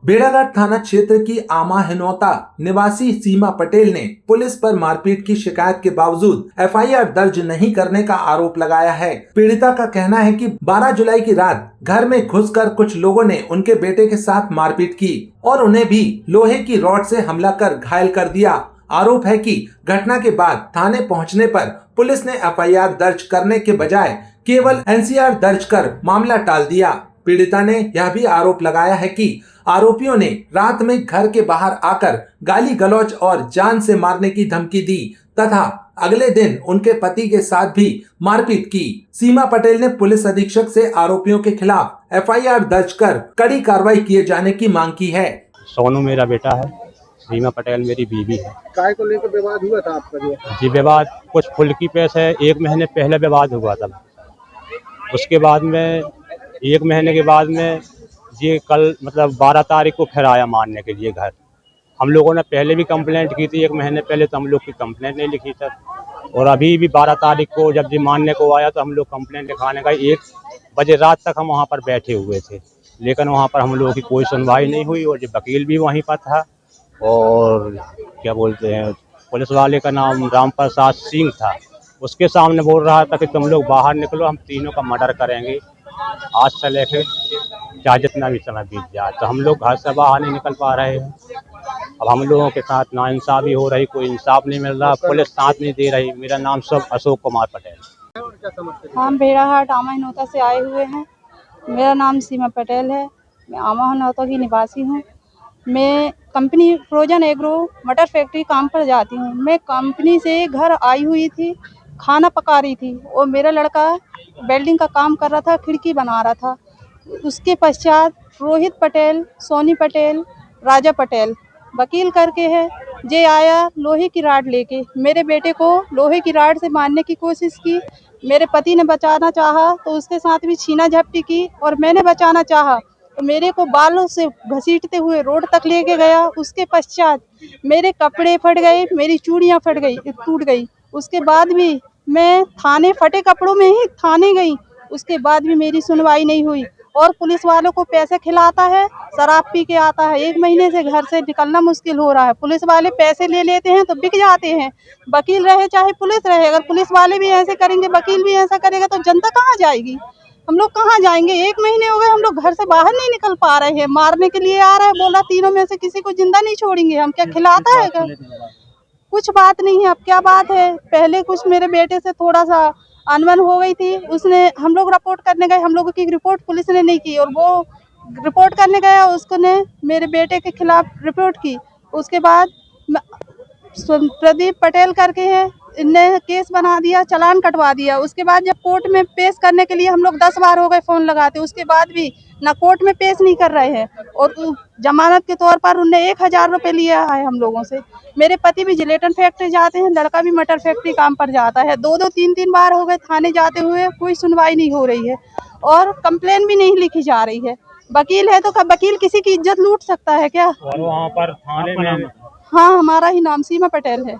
भेड़ाघाट थाना क्षेत्र की आमा हिनौता निवासी सीमा पटेल ने पुलिस पर मारपीट की शिकायत के बावजूद एफआईआर दर्ज नहीं करने का आरोप लगाया है। पीड़िता का कहना है कि 12 जुलाई की रात घर में घुसकर कुछ लोगों ने उनके बेटे के साथ मारपीट की और उन्हें भी लोहे की रॉड से हमला कर घायल कर दिया। आरोप है कि घटना के बाद थाने पहुंचने पर पुलिस ने एफआईआर दर्ज करने के बजाय केवल एनसीआर दर्ज कर मामला टाल दिया। पीड़िता ने यह भी आरोप लगाया है कि आरोपियों ने रात में घर के बाहर आकर गाली गलौज और जान से मारने की धमकी दी तथा अगले दिन उनके पति के साथ भी मारपीट की। सीमा पटेल ने पुलिस अधीक्षक से आरोपियों के खिलाफ एफआईआर दर्ज कर कड़ी कार्रवाई किए जाने की मांग की है। सोनू मेरा बेटा है, सीमा पटेल मेरी बीवी है। काय को लेकर विवाद हुआ था आपका? जी विवाद कुछ फुल्की पैसे 1 महीने पहले विवाद हुआ था। उसके बाद में 1 महीने के बाद में ये कल मतलब 12 तारीख को फिर आया मारने के लिए घर। हम लोगों ने पहले भी कंप्लेंट की थी 1 महीने पहले, तो हम लोग की कंप्लेंट नहीं लिखी सर। और अभी भी 12 तारीख को जब ये मारने को आया तो हम लोग कंप्लेंट लिखाने का 1 बजे रात तक हम वहाँ पर बैठे हुए थे, लेकिन वहाँ पर हम लोगों की कोई सुनवाई नहीं हुई। और जो वकील भी वहीं पर था और क्या बोलते हैं पुलिस वाले का नाम राम प्रसाद सिंह था, उसके सामने बोल रहा था कि तुम लोग बाहर निकलो, हम तीनों का मर्डर करेंगे आज से लेकर चाहे जितना भी समय बीत जाए। तो हम लोग घर से बाहर नहीं निकल पा रहे हैं। अब हम लोगों के साथ नाइंसाफी हो रही, कोई इंसाफ नहीं मिल रहा, पुलिस साथ नहीं दे रही। मेरा नाम सब अशोक कुमार पटेल। हम भेड़ाघाट आमा हिनौता से आए हुए हैं। मेरा नाम सीमा पटेल है। मैं आमा हिनौता की निवासी हूँ। मैं कंपनी फ्रोजन एग्रो मटर फैक्ट्री काम पर जाती हूँ। मैं कंपनी से घर आई हुई थी, खाना पका रही थी और मेरा लड़का वेल्डिंग का काम कर रहा था, खिड़की बना रहा था। उसके पश्चात रोहित पटेल, सोनी पटेल, राजा पटेल वकील करके है जे आया लोहे की राड लेके मेरे बेटे को लोहे की राड से मारने की कोशिश की। मेरे पति ने बचाना चाहा तो उसके साथ भी छीना झपटी की और मैंने बचाना चाहा तो मेरे को बालों से घसीटते हुए रोड तक लेके गया। उसके पश्चात मेरे कपड़े फट गए, मेरी चूड़ियाँ फट गई, टूट गई। उसके बाद भी मैं थाने फटे कपड़ों में ही थाने गई, उसके बाद भी मेरी सुनवाई नहीं हुई। और पुलिस वालों को पैसे खिलाता है, शराब पी के आता है। 1 महीने से घर से निकलना मुश्किल हो रहा है। पुलिस वाले पैसे ले लेते हैं तो बिक जाते हैं। वकील रहे चाहे पुलिस रहे, अगर पुलिस वाले भी ऐसे करेंगे, वकील भी ऐसा करेगा तो जनता कहाँ जाएगी? हम लोग कहाँ जाएंगे? 1 महीने हो गए हम लोग घर से बाहर नहीं निकल पा रहे हैं। मारने के लिए आ रहा है, बोला तीनों में से किसी को जिंदा नहीं छोड़ेंगे। हम क्या खिलाता है? कुछ बात नहीं है। अब क्या बात है, पहले कुछ मेरे बेटे से थोड़ा सा अनबन हो गई थी, उसने हम लोग रिपोर्ट करने गए, हम लोगों की रिपोर्ट पुलिस ने नहीं की और वो रिपोर्ट करने गया, उसने मेरे बेटे के खिलाफ रिपोर्ट की। उसके बाद प्रदीप पटेल करके है, इनने केस बना दिया, चालान कटवा दिया। उसके बाद जब कोर्ट में पेश करने के लिए हम लोग 10 बार हो गए फ़ोन लगाते, उसके बाद भी ना कोर्ट में पेश नहीं कर रहे हैं और जमानत के तौर पर उनने 1000 रुपये लिया है हम लोगों से। मेरे पति भी जिलेटिन फैक्ट्री जाते हैं, लड़का भी मटर फैक्ट्री काम पर जाता है। 2-2 3-3 बार हो गए थाने जाते हुए, कोई सुनवाई नहीं हो रही है और कंप्लेन भी नहीं लिखी जा रही है। वकील है तो वकील किसी की इज्जत लूट सकता है क्या? और वहाँ पर थाने में हाँ, हमारा ही नाम सीमा पटेल है।